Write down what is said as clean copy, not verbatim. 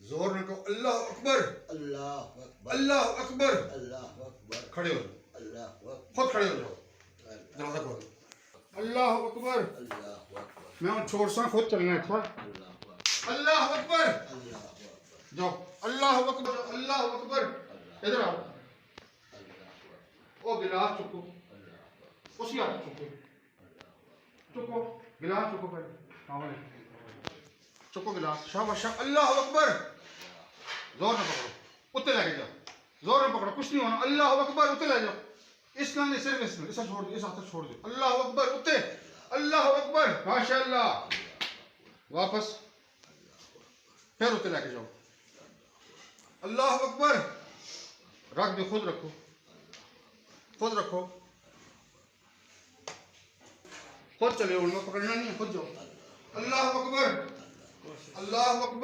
जोर में कहो अल्लाह अकबर। अल्लाह अकबर। अल्लाह अकबर। अल्लाह अकबर। खड़े हो जाओ, अल्लाह अकबर। खुद खड़े हो जाओ। जहाँ तक बोलो अल्लाह अकबर। अल्लाह अकबर। मैं उन छोड़ सा खुद चलना है। अच्छा अल्लाह अकबर। अल्लाह अकबर। अल्लाह अकबर। जाओ अल्लाह अकबर। अल्लाह अकबर। इधर आओ। ओ गिलास चुको, उसी हाथ चुको, चुको गिलास चुको पहले। चुको गिलास। शाबाश अल्लाह अकबर। जोर में पकड़ो, उत्ते लेके जाओ। जोर में पकड़ो, कुछ नहीं होना। अल्लाह अकबर। उत्ते ले जाओ। इसका नहीं, सिर्फ इसमें, इसे छोड़ दो, इस हाथ से छोड़ दो। अल्लाह अकबर। उत्ते। अल्लाह अकबर। माशाअल्लाह। वापस फिर उत्ते लेके जाओ। अल्लाह अकबर। रख दो, खुद रखो, खुद रखो, खुद चले। उनको पकड़ना नहीं है, खुद जाओ। अल्लाह अकबर। अल्लाह अकबर।